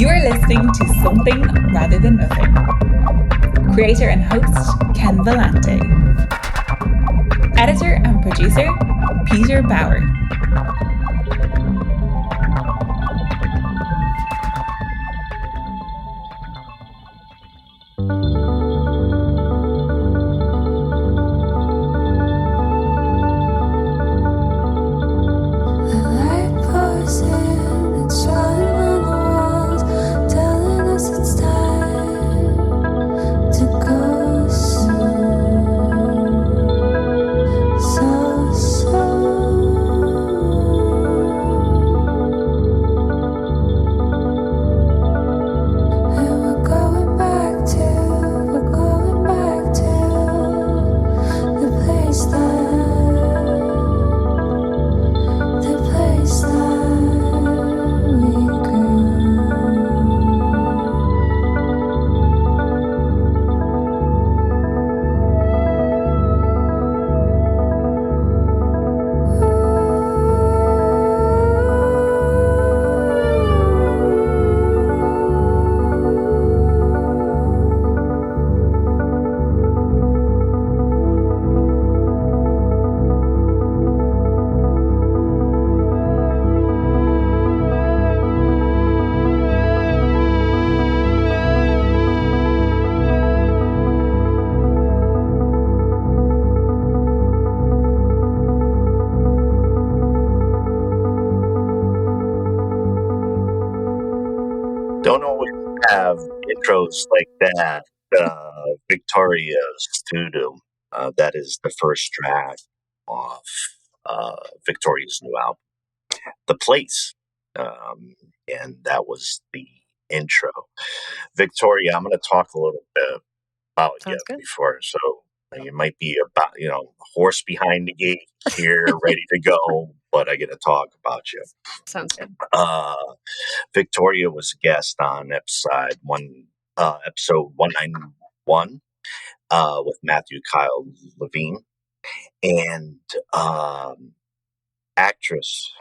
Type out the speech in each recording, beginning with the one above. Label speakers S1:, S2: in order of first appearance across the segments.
S1: You are listening to Something Rather Than Nothing. Creator and host, Ken Vellante. Editor and producer, Peter Bauer.
S2: Don't always have intros like that. Victoria Astuto, that is the first track off Victoria's new album, The Place, and that was the intro. Victoria, I'm going to talk a little bit about you before, so you might be about, horse behind the gate here, ready to go, but I get to talk about you.
S3: Sounds good.
S2: Victoria was a guest on episode 191 with Matthew Kyle Levine, and actress,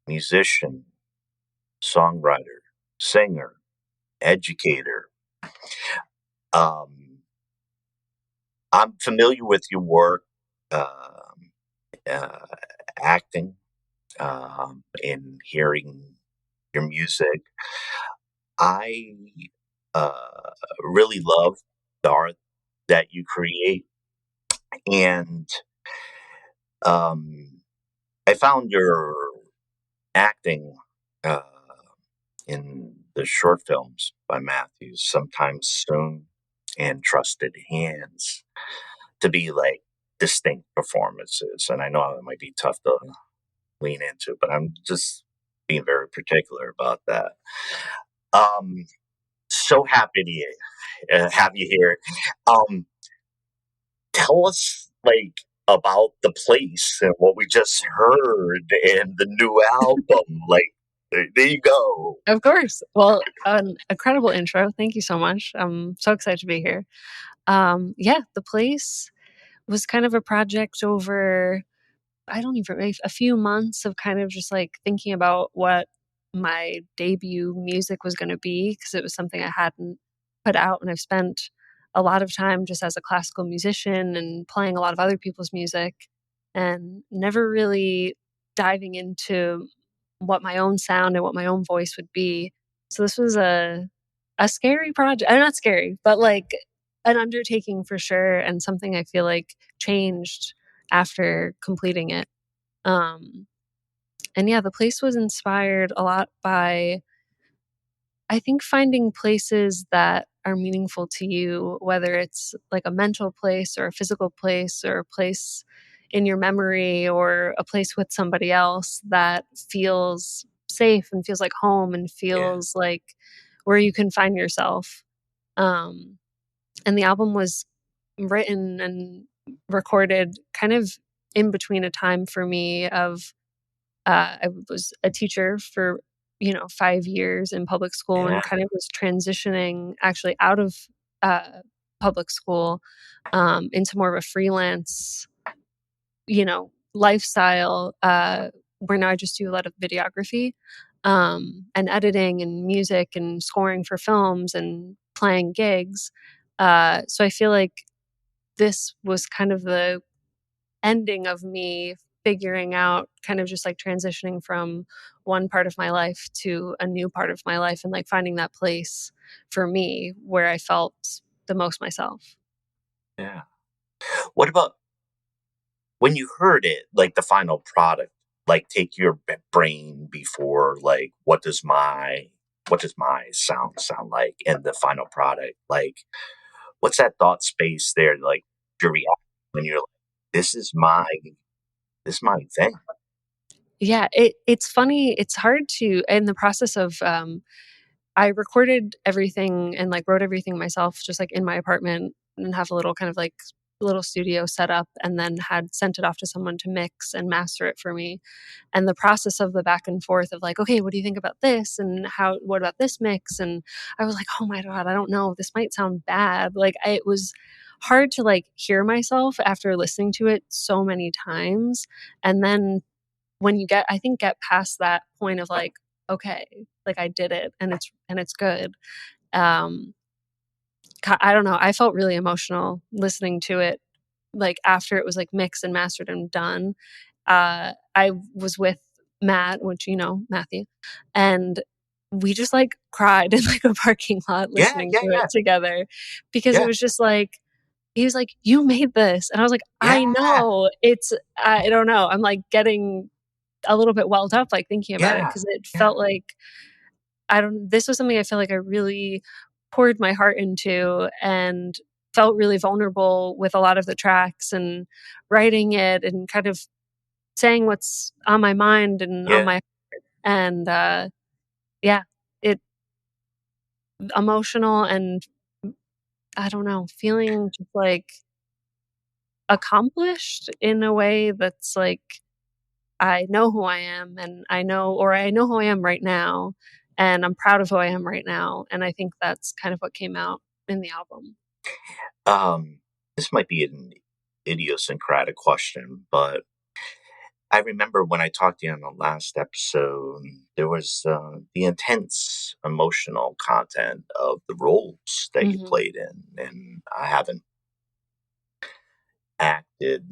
S2: musician, songwriter, singer, educator. I'm familiar with your work, acting, and hearing your music. I really love the art that you create, and I found your acting in the short films by Matthew, Sometimes Soon and Trusted Hands, to be like distinct performances. And I know it might be tough to lean into, but I'm just being very particular about that. So happy to have you here. Tell us about The Place and what we just heard and the new album. There you go.
S3: Of course. Well, an incredible intro. Thank you so much. I'm so excited to be here. The Place was kind of a project over, a few months of kind of just thinking about what my debut music was going to be, because it was something I hadn't put out, and I've spent a lot of time just as a classical musician and playing a lot of other people's music and never really diving into what my own sound and what my own voice would be. So this was a scary project. Not scary, but an undertaking for sure, and something I feel like changed after completing it. The Place was inspired a lot by, I think, finding places that are meaningful to you, whether it's like a mental place or a physical place or a place in your memory or a place with somebody else that feels safe and feels like home and feels like where you can find yourself. And the album was written and recorded kind of in between a time for me of I was a teacher for 5 years in public school and kind of was transitioning actually out of public school into more of a freelance lifestyle where now I just do a lot of videography. and editing and music and scoring for films and playing gigs. So I feel like this was kind of the ending of me figuring out, kind of just like transitioning from one part of my life to a new part of my life, and like finding that place for me where I felt the most myself.
S2: Yeah. What about when you heard it, like the final product, like take your brain before, like what does my sound like, and the final product, like what's that thought space there, like your reaction when you're like, this is my thing.
S3: Yeah, it's funny. It's hard to, in the process of, I recorded everything and like wrote everything myself, just like in my apartment, and have a little kind of like little studio set up, and then had sent it off to someone to mix and master it for me. And the process of the back and forth of like, okay, what do you think about this? And what about this mix? And I was like, oh my God, I don't know. This might sound bad. Like it was hard to like hear myself after listening to it so many times. And then when you get past that point of like, okay, like I did it and it's good. Um, I don't know. I felt really emotional listening to it, like after it was like mixed and mastered and done. I was with Matt, which, Matthew, and we just like cried in like a parking lot
S2: Yeah,
S3: listening
S2: yeah,
S3: to
S2: yeah,
S3: it together, because it
S2: yeah,
S3: was just like, he was like, you made this. And I was like, I
S2: yeah,
S3: know I don't know. I'm like getting a little bit welled up, like thinking about it,
S2: yeah,
S3: because it
S2: yeah,
S3: felt like, this was something I feel like I really poured my heart into, and felt really vulnerable with a lot of the tracks, and writing it and kind of saying what's on my mind and on
S2: yeah.
S3: my, and yeah, it emotional, and I don't know, feeling just like accomplished in a way that's like, I know who I am, and I know who I am right now, and I'm proud of who I am right now. And I think that's kind of what came out in the album.
S2: This might be an idiosyncratic question, but I remember when I talked to you on the last episode, there was the intense emotional content of the roles that you
S3: Mhm.
S2: played in, and I haven't acted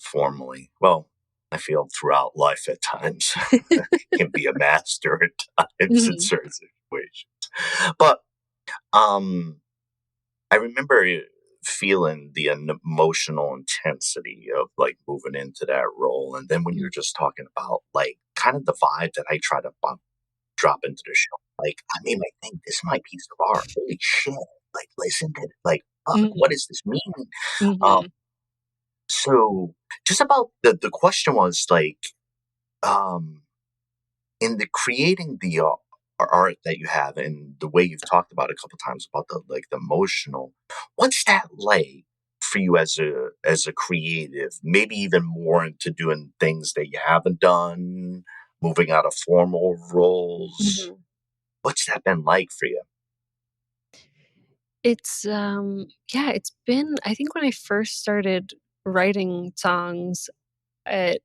S2: formally. Well, I feel throughout life at times can be a master at times in
S3: Mhm.
S2: certain situations, but um, I remember feeling the emotional intensity of like moving into that role. And then when you're just talking about like kind of the vibe that I try to drop into the show, like I made my thing, this is my piece of art. Holy shit. Like, listen to it. Like, fuck, what
S3: Mhm.
S2: does this mean? Um,
S3: Mhm.
S2: so just about the question was like, um, in the creating the art that you have and the way you've talked about a couple times about the like the emotional, what's that like for you as a creative, maybe even more into doing things that you haven't done, moving out of formal roles,
S3: Mhm.
S2: what's that been like for you?
S3: It's yeah, it's been, I think when I first started writing songs, it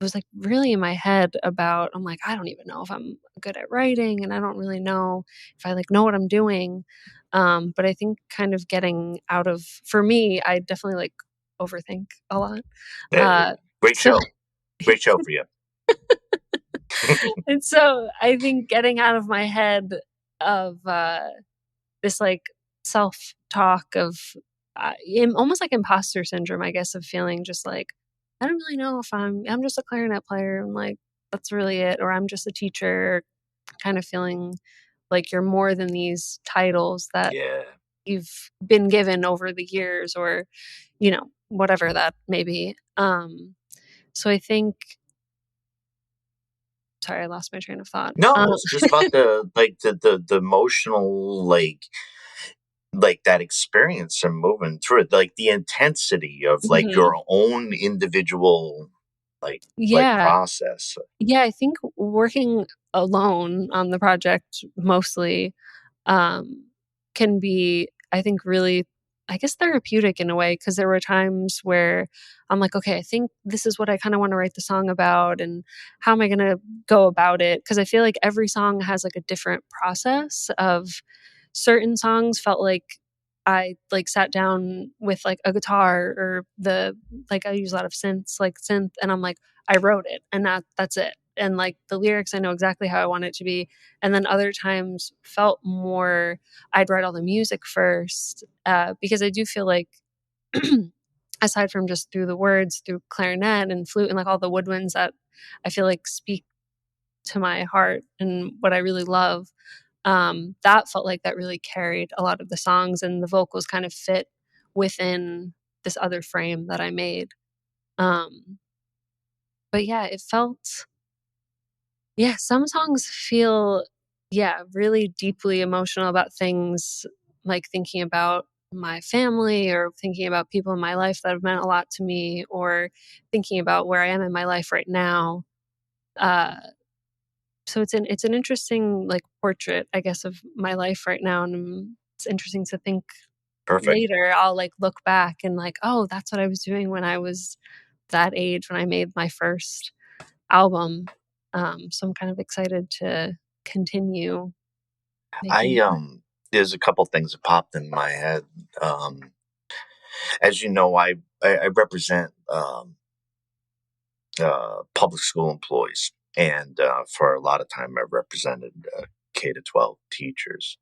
S3: was like really in my head about, I'm like, I don't even know if I'm good at writing, and I don't really know if I like know what I'm doing. But I think kind of getting out of, for me, I definitely like overthink a lot.
S2: Hey,
S3: Uh
S2: great
S3: so
S2: show, great show for you.
S3: and so I think getting out of my head of this like self-talk of almost like imposter syndrome, I guess, of feeling just like, I don't really know if I'm just a clarinet player, and like that's really it, or I'm just a teacher, kind of feeling like you're more than these titles that
S2: Yeah.
S3: you've been given over the years, or whatever that may be. So I think, sorry, I lost my train of thought.
S2: No, it's just about the like the emotional like that experience and moving through it, like the intensity of like
S3: Mhm.
S2: your own individual like
S3: Yeah.
S2: process.
S3: Yeah, I think working alone on the project mostly, um, can be, I think, really I guess, therapeutic in a way, because there were times where I'm like, okay, I think this is what I kind of want to write the song about, and how am I going to go about it? Because I feel like every song has like a different process. Of certain songs felt like I like sat down with like a guitar, or I use a lot of synth, and I'm like, I wrote it, and that's it. And like the lyrics, I know exactly how I want it to be. And then other times felt more, I'd write all the music first, because I do feel like, aside from just through the words, through clarinet and flute and like all the woodwinds that I feel like speak to my heart and what I really love, that felt like that really carried a lot of the songs, and the vocals kind of fit within this other frame that I made. But yeah, it felt, yeah, some songs feel, yeah, really deeply emotional about things, like thinking about my family, or thinking about people in my life that have meant a lot to me, or thinking about where I am in my life right now. Uh, so it's an interesting like portrait, I guess, of my life right now, and it's interesting to think
S2: Perfect.
S3: later I'll like look back and like, oh, that's what I was doing when I was that age, when I made my first album. So I'm kind of excited to continue making
S2: I
S3: that.
S2: there's a couple things that popped in my head. Um, as you know, I represent public school employees, and for a lot of time, I represented K to 12 teachers.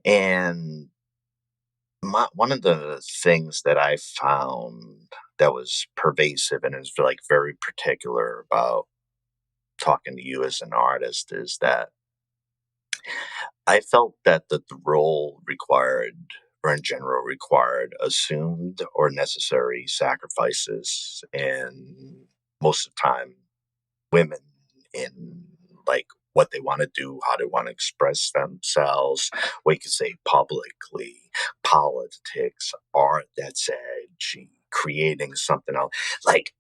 S2: And one of the things that I found that was pervasive and is like very particular about talking to you as an artist is that I felt that the role required, or in general required, assumed or necessary sacrifices, and most of the time, women in like what they want to do, how they want to express themselves. We could say publicly, politics, art that's edgy, creating something else. Like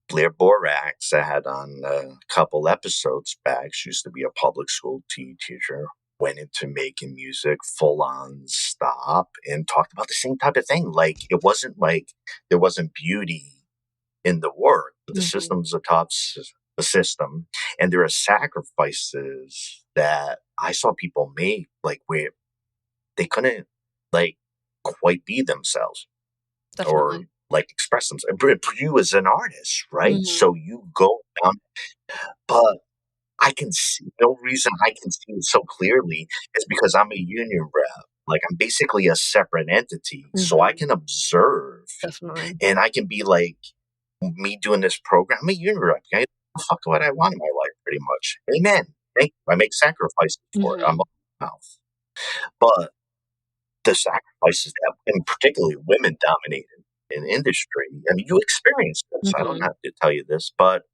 S2: Blair Borax, I had on a couple episodes back. She used to be a public school teacher, went into making music full on stop, and talked about the same type of thing. Like, it wasn't like there wasn't beauty in the work, but the
S3: Mhm.
S2: system's a system, and there are sacrifices that I saw people make, like where they couldn't like quite be themselves or
S3: Definitely.
S2: like express themselves. For you as an artist, right?
S3: Mhm.
S2: So you go down, but I can see no reason I can see it so clearly is because I'm a union rep. Like, I'm basically a separate entity, so I
S3: Mhm.
S2: can observe
S3: Definitely.
S2: and I can be like, me doing this program, I'm a union rep. I get the fuck what I want in my life, pretty much. Amen. Thank you. I make sacrifices for it. I'm
S3: Mhm.
S2: a mouth. But the sacrifices that, and particularly women dominated in industry, I mean, you experienced this. I don't
S3: Mhm.
S2: have to tell you this, but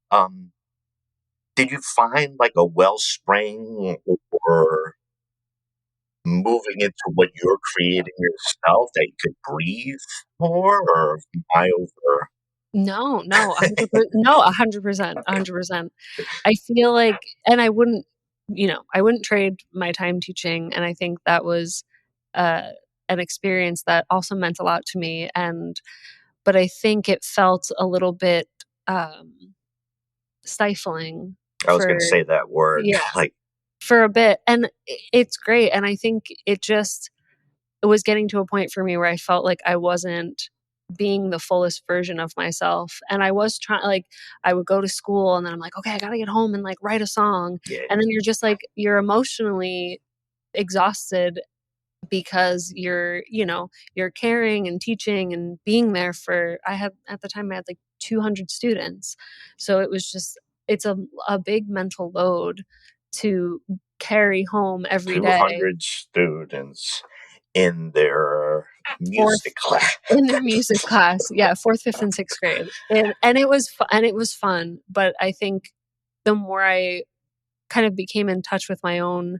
S2: did you find like a wellspring or moving into what you're creating yourself that you could breathe more, or am I over?
S3: No, no, 100%, no, 100%, 100%. I feel like, and I wouldn't trade my time teaching, and I think that was, uh, an experience that also meant a lot to me, but I think it felt a little bit, stifling
S2: I was
S3: for,
S2: going to say that word,
S3: yeah,
S2: like,
S3: for a bit, and it's great, and I think it was getting to a point for me where I felt like I wasn't being the fullest version of myself. And I was trying, like, I would go to school and then I'm like, okay, I got to get home and like write a song.
S2: yeah,
S3: And then you're just like, you're emotionally exhausted, because you're caring and teaching and being there for, at the time, I had like 200 students. So it was just, it's a big mental load to carry home every day.
S2: 200 students in their
S3: Fourth
S2: music class.
S3: In their music class, yeah, 4th, 5th, and 6th grade, and it was fun. But I think the more I kind of became in touch with my own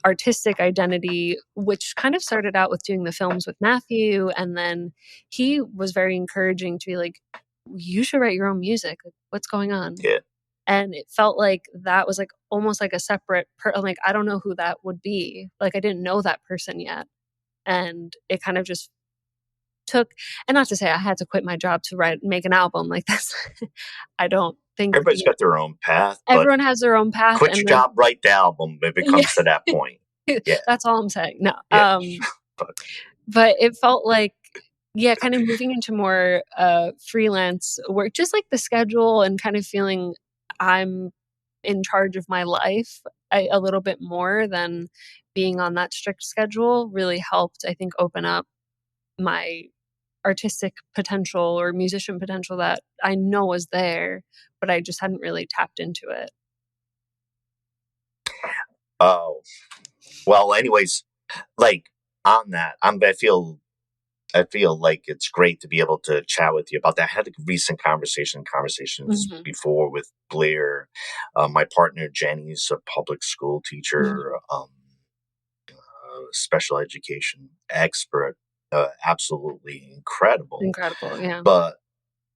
S3: artistic identity, which kind of started out with doing the films with Matthew, and then he was very encouraging to be like, "You should write your own music. Like, what's going on?"
S2: Yeah,
S3: And it felt like that was like almost like a separate like, I don't know who that would be. Like, I didn't know that person yet, and it kind of just took, and not to say I had to quit my job to make an album like this. I don't think
S2: Everybody's got their own path, but
S3: everyone has their own path.
S2: quit your job, write the album if it comes to that point. Yeah.
S3: That's all I'm saying. No.
S2: Yeah.
S3: But it felt like, yeah, kind of moving into more freelance work, just like the schedule and kind of feeling I'm in charge of my life a little bit more than being on that strict schedule really helped, I think, open up my artistic potential or musician potential that I know was there, but I just hadn't really tapped into it.
S2: Oh, well, anyways, like on that, I feel like it's great to be able to chat with you about that. I had a recent conversations before with Blair, my partner. Jenny's a public school teacher, special education expert, absolutely incredible.
S3: Yeah.
S2: But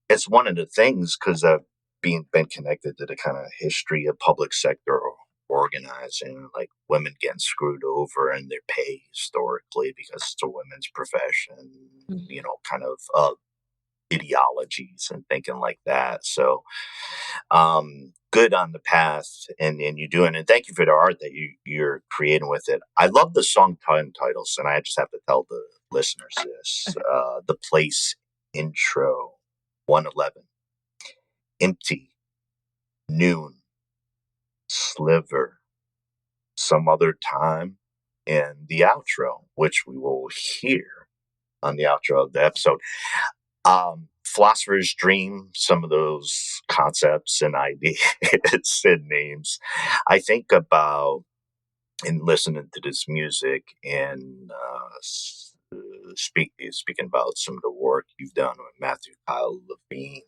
S2: it's one of the things, because I've been connected to the kind of history of public sector organizing, like women getting screwed over in their pay historically because it's a women's profession, kind of ideologies and thinking like that. So good on the path and you're doing it. Thank you for the art that you're creating with it. I love the song titles, and I just have to tell the listeners this. The Place intro, 111, Empty, Noon, Sliver, Some Other Time, and the outro, which we will hear on the outro of the episode. Philosopher's Dream, some of those concepts and ideas and names. I think about in listening to this music and speaking about some of the work you've done with Matthew Kyle Levine.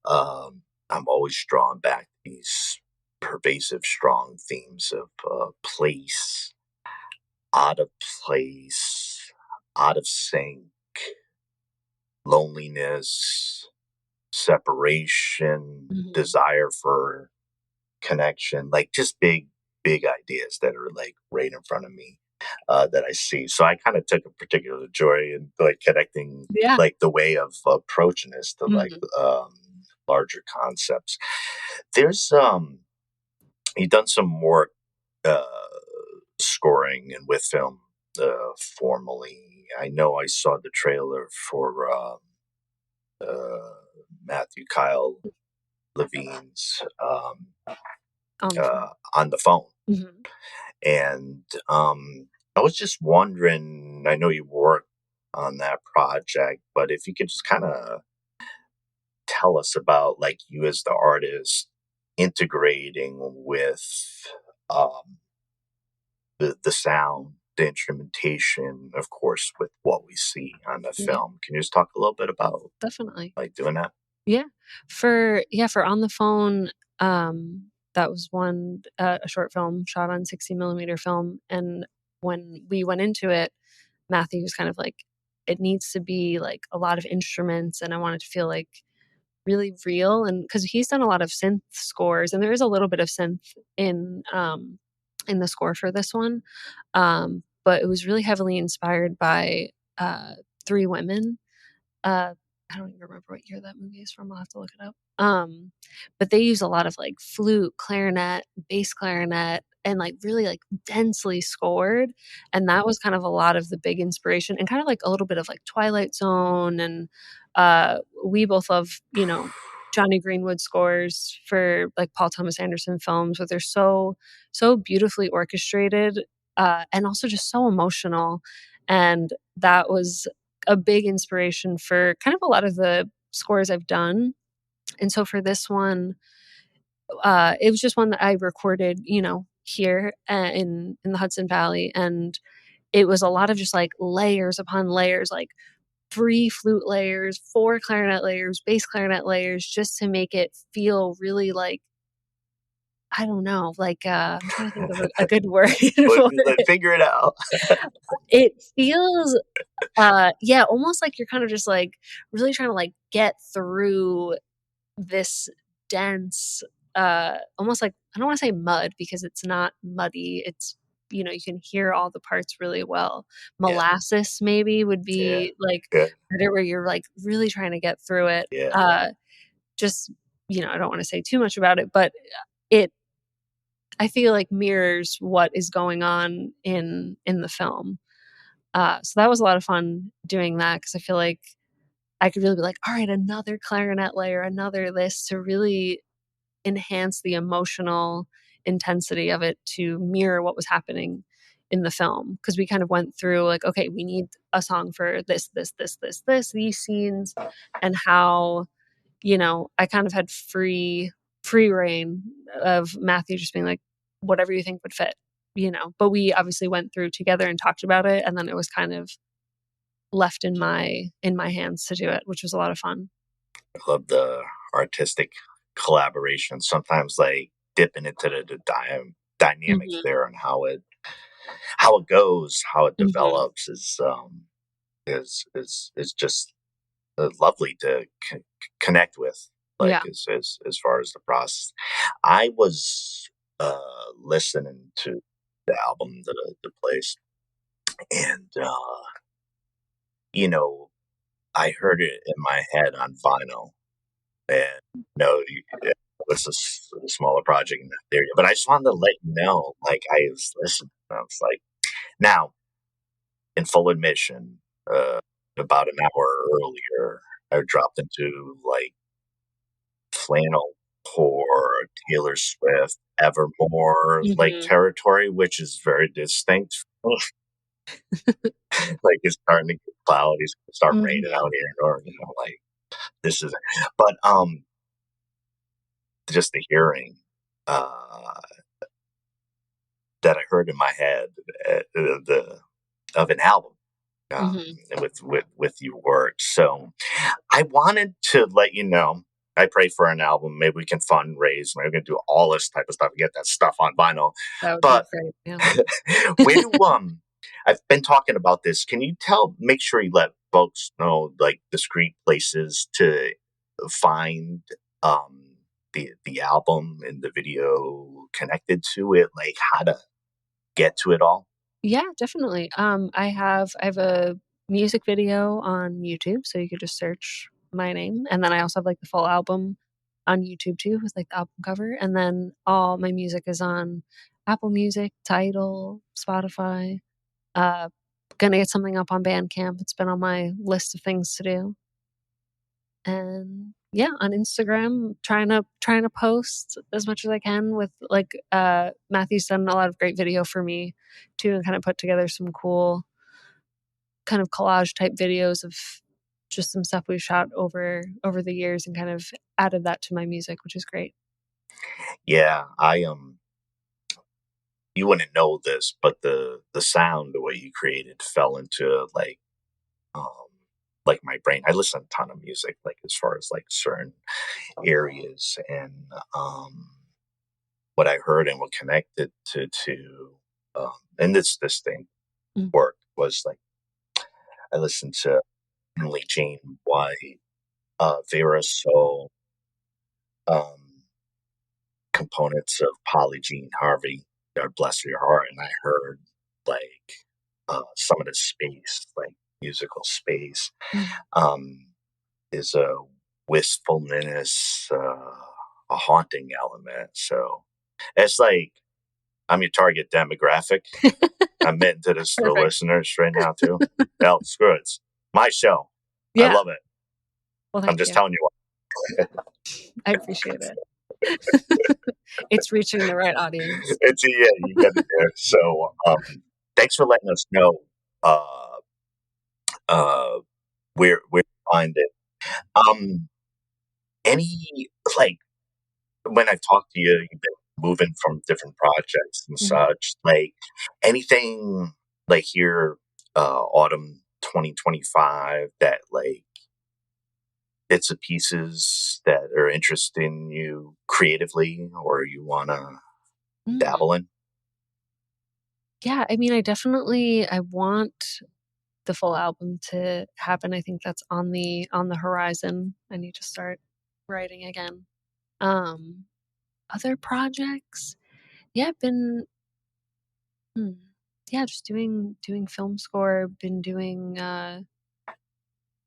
S2: I'm always drawn back to these pervasive, strong themes of place, out of place, out of sync, loneliness, separation, desire for connection, like just big ideas that are like right in front of me that I see. So I kind of took a particular joy in like connecting like the way of approaching this to like larger concepts. There's you've done some work scoring and with film formally. I know I saw the trailer for Matthew Kyle Levine's on the phone. And I was just wondering, I know you worked on that project, but if you could just kind of tell us about like you as the artist integrating with the sound, the instrumentation, of course, with what we see on the film. Can you just talk a little bit about
S3: definitely
S2: like doing that?
S3: Yeah. For On the Phone, that was one, a short film shot on 60 millimeter film. And when we went into it, Matthew was kind of like, it needs to be like a lot of instruments, and I want it to feel like really real. And because he's done a lot of synth scores, and there is a little bit of synth in the score for this one. But it was really heavily inspired by three women. I don't even remember what year that movie is from. I'll have to look it up. But they use a lot of like flute, clarinet, bass clarinet, and like really like densely scored. And that was kind of a lot of the big inspiration, and kind of like a little bit of like Twilight Zone. And we both love, Johnny Greenwood scores for like Paul Thomas Anderson films, where they're so beautifully orchestrated and also just so emotional. And that was a big inspiration for kind of a lot of the scores I've done. And so for this one, it was just one that I recorded, here in the Hudson Valley. And it was a lot of just like layers upon layers, like 3 flute layers, 4 clarinet layers, bass clarinet layers, just to make it feel really like, I don't know, like, I'm trying to think of a good word for it.
S2: Figure it out.
S3: It feels, almost like you're kind of just like really trying to like get through this dense, almost like, I don't want to say mud because it's not muddy. It's you know, you can hear all the parts really well.
S2: Yeah.
S3: Molasses maybe would
S2: Yeah.
S3: be like
S2: Good.
S3: where you're like really trying to get through it.
S2: Yeah.
S3: Just, you know, I don't want to say too much about it, but it, I feel like mirrors what is going on in the film. So that was a lot of fun doing that because I feel like I could really be like, all right, another clarinet layer, another this to really enhance the emotional intensity of it to mirror what was happening in the film. Because we kind of went through like, okay, we need a song for this, these scenes, and how, you know, I kind of had free reign of Matthew just being like, whatever you think would fit, you know. But we obviously went through together and talked about it, and then it was kind of left in my hands to do it, which was a lot of fun.
S2: I love the artistic collaboration. Sometimes like dipping into the dynamic
S3: Mhm.
S2: there and how it goes, how it
S3: Mhm.
S2: develops is just lovely to connect with. Like
S3: Yeah.
S2: as far as the process, I was listening to the album, the place, and you know, I heard it in my head on vinyl, and no, this is a smaller project in that area. But I just wanted to let you know, like I was listening, and I was like, now, in full admission, about an hour earlier, I dropped into like flannel core, Taylor Swift, Evermore like
S3: Mhm.
S2: territory, which is very distinct. Like it's starting to get cloudy, it's gonna start raining
S3: Mhm.
S2: out here in Oregon. I'm like, this is, but just the hearing uh, that I heard in my head the of an album
S3: Mhm.
S2: with your work. So I wanted to let you know. I pray for an album. Maybe we can fundraise. Maybe we can do all this type of stuff. Get that stuff on vinyl.
S3: That would be
S2: But
S3: great. Yeah.
S2: where do I've been talking about this. Can you make sure you let folks know like discrete places to find the album and the video connected to it, like how to get to it all?
S3: Yeah, definitely. I have a music video on YouTube, so you could just search my name, and then I also have like the full album on YouTube too, with like the album cover, and then all my music is on Apple Music, Tidal, Spotify. Uh, Gonna get something up on Bandcamp. It's been on my list of things to do. And yeah, on Instagram, trying to post as much as I can with like Matthew's done a lot of great video for me too, and kind of put together some cool kind of collage type videos of just some stuff we've shot over the years and kind of added that to my music, which is great.
S2: Yeah, you wouldn't know this, but the sound, the way you created, fell into um like my brain. I listen to a ton of music, like as far as like certain areas, and what I heard and what connected and this thing
S3: Mm.
S2: worked was like I listened to Emily Jane White, Vera Soul, um, components of Polly Jean Harvey, God bless your heart, and I heard like some of the space, like musical space,
S3: Mm.
S2: um, is a wistfulness, a haunting element. So it's like I'm your target demographic. I'm meant to the
S3: Perfect.
S2: listeners right now too. Hell, screw it. It's my show. I
S3: Yeah.
S2: love it.
S3: Well,
S2: I'm
S3: thank
S2: just
S3: you.
S2: telling you what.
S3: I appreciate it. It's reaching the right audience.
S2: It's yeah, you get it there. So thanks for letting us know uh, uh, where to find it. Um, any like when I've talked to you, you've been moving from different projects and
S3: Mhm.
S2: such. Like anything like here, autumn 2025 that like bits and pieces that are interesting you creatively or you want to
S3: Mm.
S2: dabble in?
S3: Yeah, I mean, I want the full album to happen. I think that's on the horizon. I need to start writing again. Um, Other projects? Yeah, I've been Yeah, just doing film score, been doing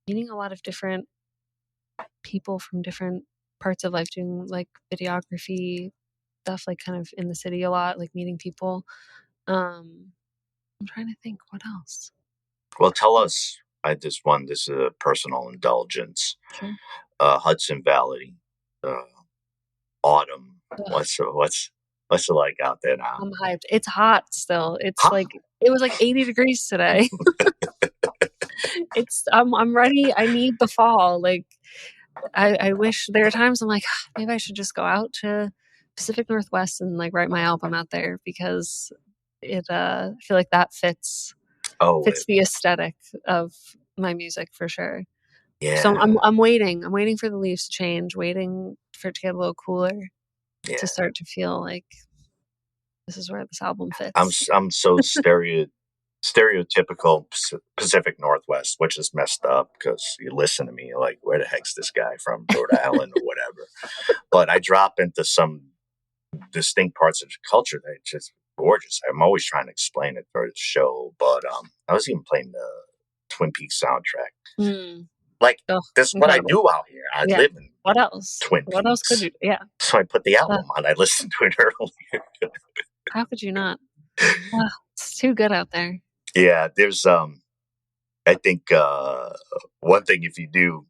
S3: meeting a lot of different people from different parts of life, doing like videography stuff, like kind of in the city a lot, like meeting people. I'm trying to think what else.
S2: Well, tell us. This is a personal indulgence.
S3: Sure.
S2: Hudson Valley, autumn.
S3: Ugh,
S2: What's it like out there now?
S3: I'm hyped. It's hot still. It's
S2: Huh?
S3: like it was like 80 degrees today. I'm ready. I need the fall. Like I wish there are times I'm like, maybe I should just go out to Pacific Northwest and like write my album out there because I feel like that fits
S2: Oh,
S3: the aesthetic of my music for sure. So
S2: yeah,
S3: I'm waiting. I'm waiting for the leaves to change, waiting for it to get a little cooler
S2: yeah.
S3: to start to feel like this is where this album
S2: I'm
S3: fits.
S2: I'm so stereotypical Pacific Northwest, which is messed up because you listen to me, you're like, where the heck's this guy from, Rhode Island or whatever? But I drop into some distinct parts of the culture that are just gorgeous. I'm always trying to explain it for the show, but I was even playing the Twin Peaks soundtrack.
S3: Mm.
S2: Like,
S3: Oh,
S2: this is what I
S3: incredible.
S2: do out here. I
S3: Yeah.
S2: live in
S3: What else?
S2: Twin
S3: What else could
S2: Peaks.
S3: you? Yeah.
S2: So I put the
S3: Uh,
S2: album on. I listened to it earlier.
S3: how could you not? It's too good out there.
S2: Yeah, there's I think one thing if you do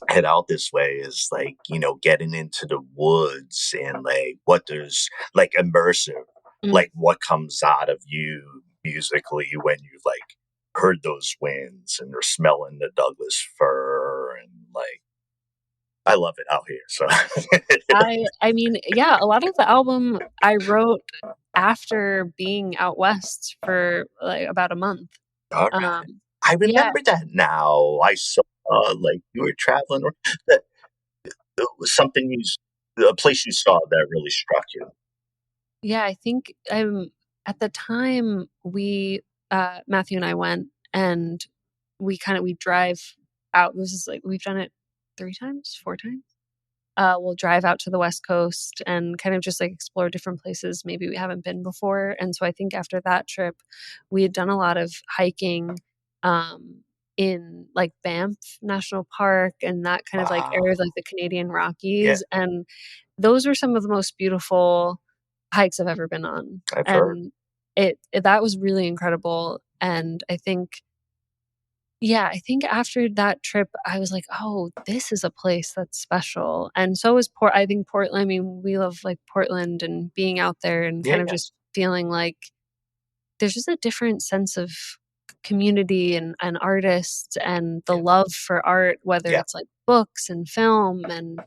S2: head out this way is like, getting into the woods and like what there's like immersive,
S3: Mm.
S2: like what comes out of you musically when you've like heard those winds and they're smelling the Douglas fir and like I love it out here. So
S3: I mean, yeah, a lot of the album I wrote after being out west for like about a month.
S2: all right. I
S3: Yeah,
S2: remember that now. I saw like you were traveling or that it was something a place you saw that really struck you.
S3: yeah, I think at the time we Matthew and I went and we drive out. This is like we've done it 3 times, 4 times. We'll drive out to the West Coast and kind of just like explore different places maybe we haven't been before. And so I think after that trip, we had done a lot of hiking in like Banff National Park and that kind of like area of like the Canadian
S2: Yeah,
S3: Rockies. And those were some of the most beautiful hikes I've ever been on.
S2: I've heard.
S3: And that was really incredible. And I think after that trip, I was like, "Oh, this is a place that's special." And so is I think Portland. I mean, we love like Portland and being out there and kind of
S2: Yeah,
S3: just feeling like there's just a different sense of community and artists and the
S2: yeah,
S3: love for art, whether
S2: yeah,
S3: it's like books and film and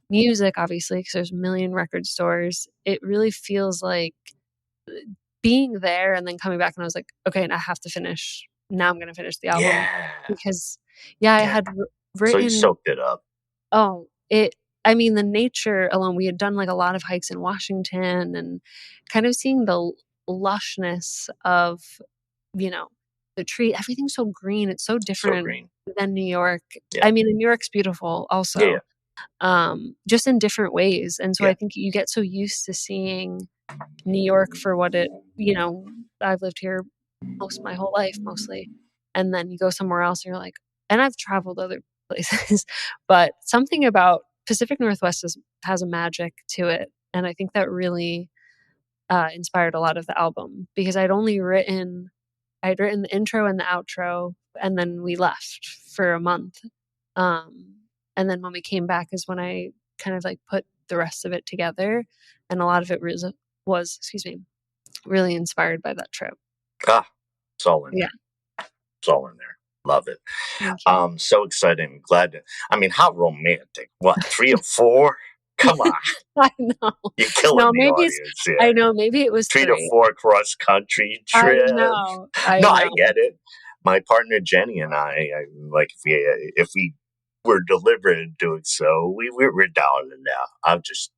S3: music, obviously, because there's a million record stores. It really feels like being there and then coming back, and I was like, "Okay, and I have to finish. Now I'm gonna finish the album."
S2: yeah,
S3: Because, yeah, I
S2: yeah.
S3: had
S2: So you
S3: written
S2: soaked it up.
S3: oh, I mean, the nature alone, we had done, like, a lot of hikes in Washington and kind of seeing the lushness of, you know, the tree everything's so green, it's so
S2: So
S3: different
S2: green.
S3: than New York.
S2: Yeah,
S3: I mean, and New York's beautiful
S2: yeah, yeah,
S3: also, just in different ways, and so I
S2: yeah.
S3: think you get so used to seeing New York for what I've lived here most of my whole life mostly. And then you go somewhere else and you're like, and I've traveled other places, but something about Pacific Northwest has a magic to it. And I think that really inspired a lot of the album because I'd written the intro and the outro, and then we left for a month. Um, and then when we came back is when I kind of like put the rest of it together. And a lot of it excuse me, really inspired by that trip.
S2: Ah, it's all in
S3: Yeah.
S2: there. It's all in there. Love it.
S3: Thank you.
S2: So exciting. Glad to, I mean, how romantic. What, 3 or 4? Come on.
S3: I know.
S2: You're killing
S3: No,
S2: the
S3: maybe
S2: audience here.
S3: I know, maybe it was
S2: 3 to
S3: 3.
S2: 4 cross country
S3: I
S2: trip.
S3: know.
S2: No, I get it. My partner Jenny and I like if we were deliberate in doing so, we're down and now. I'm just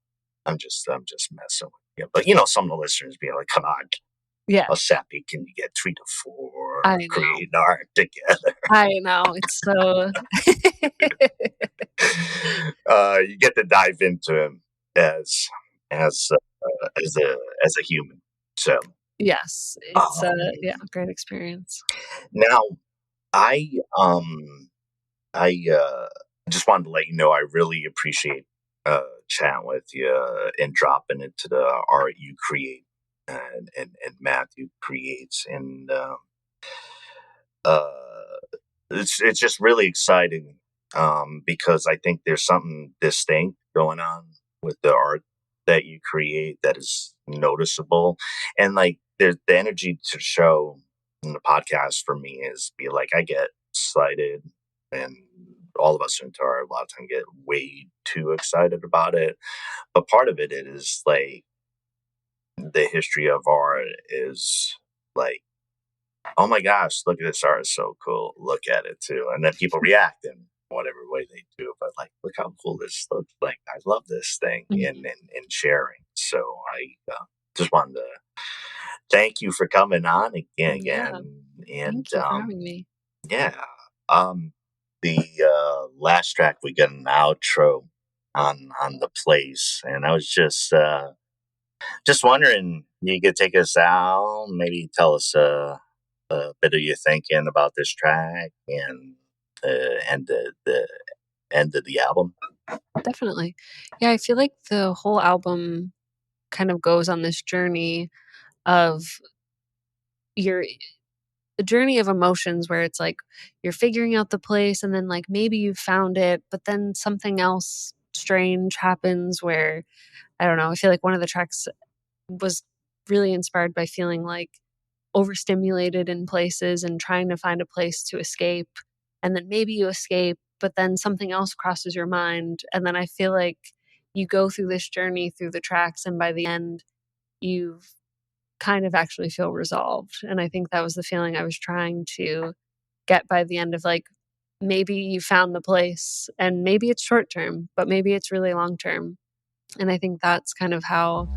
S2: messing with you. But some of the listeners being like, come on,
S3: Yeah,
S2: how sappy can you get 3 to 4
S3: I know.
S2: creating art together?
S3: I know. It's so
S2: You get to dive into him as a human. So
S3: Yes, it's a
S2: Um,
S3: great experience.
S2: Now, I I just wanted to let you know I really appreciate chatting with you and dropping into the art you create and Matthew creates, and uh, it's just really exciting because I think there's something distinct going on with the art that you create that is noticeable, and like there's the energy to show in the podcast for me is be like I get excited, and all of us into art a lot of time get way too excited about it, but part of it is like the history of art is like, oh my gosh, look at this art, it's so cool. Look at it too. And then people react in whatever way they do. But like, look how cool this looks. Like, I love this thing
S3: Mhm.
S2: in sharing. So I just wanted to thank you for coming on
S3: Yeah,
S2: again. And
S3: thank you for having me.
S2: yeah, um, the last track we got an outro on the place, and I was just wondering, you could take us out, maybe tell us a bit of your thinking about this track and the end of the album.
S3: Definitely. Yeah, I feel like the whole album kind of goes on this journey of your the journey of emotions where it's like you're figuring out the place and then like maybe you found it, but then something else strange happens where I don't know, I feel like one of the tracks was really inspired by feeling like overstimulated in places and trying to find a place to escape. And then maybe you escape, but then something else crosses your mind. And then I feel like you go through this journey through the tracks, and by the end, you kind of actually feel resolved. And I think that was the feeling I was trying to get by the end of like, maybe you found the place and maybe it's short term, but maybe it's really long term. And I think that's kind of how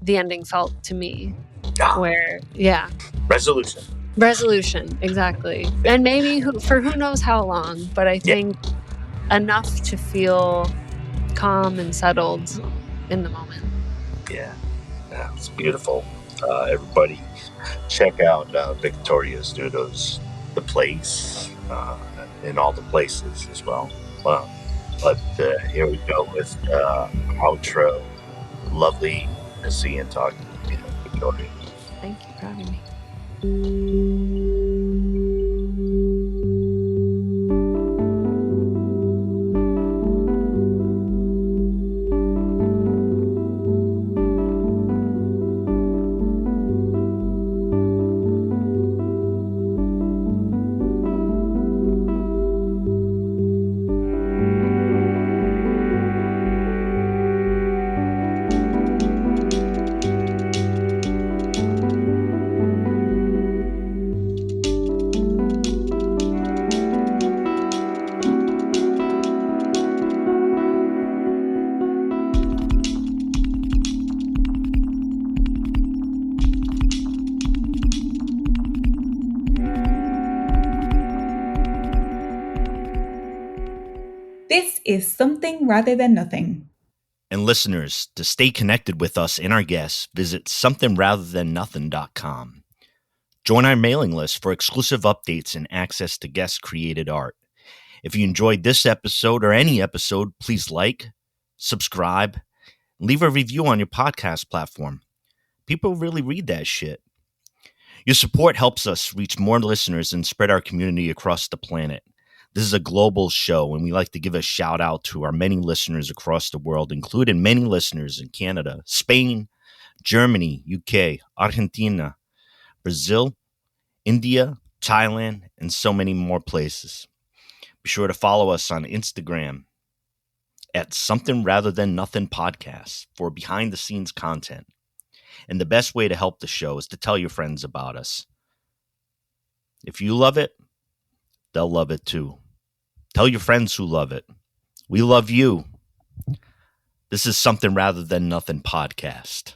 S3: the ending felt to me,
S2: Ah,
S3: where, yeah,
S2: resolution.
S3: resolution, exactly.
S2: Yeah,
S3: And maybe for who knows how long, but I
S2: yeah,
S3: think enough to feel calm and settled in the moment.
S2: yeah. It's beautiful. Everybody, check out Victoria Studios, the place, and all the places as well. But here we go with outro. Lovely to see and talk to you, Victoria.
S3: Thank you for having me.
S1: This is Something Rather Than Nothing.
S4: And listeners, to stay connected with us and our guests, visit somethingratherthannothing.com. Join our mailing list for exclusive updates and access to guest-created art. If you enjoyed this episode or any episode, please like, subscribe, and leave a review on your podcast platform. People really read that shit. Your support helps us reach more listeners and spread our community across the planet. This is a global show, and we like to give a shout out to our many listeners across the world, including many listeners in Canada, Spain, Germany, UK, Argentina, Brazil, India, Thailand, and so many more places. Be sure to follow us on Instagram at Something Rather Than Nothing Podcast for behind the scenes content. And the best way to help the show is to tell your friends about us. If you love it, they'll love it too. Tell your friends who love it. We love you. This is Something Rather Than Nothing Podcast.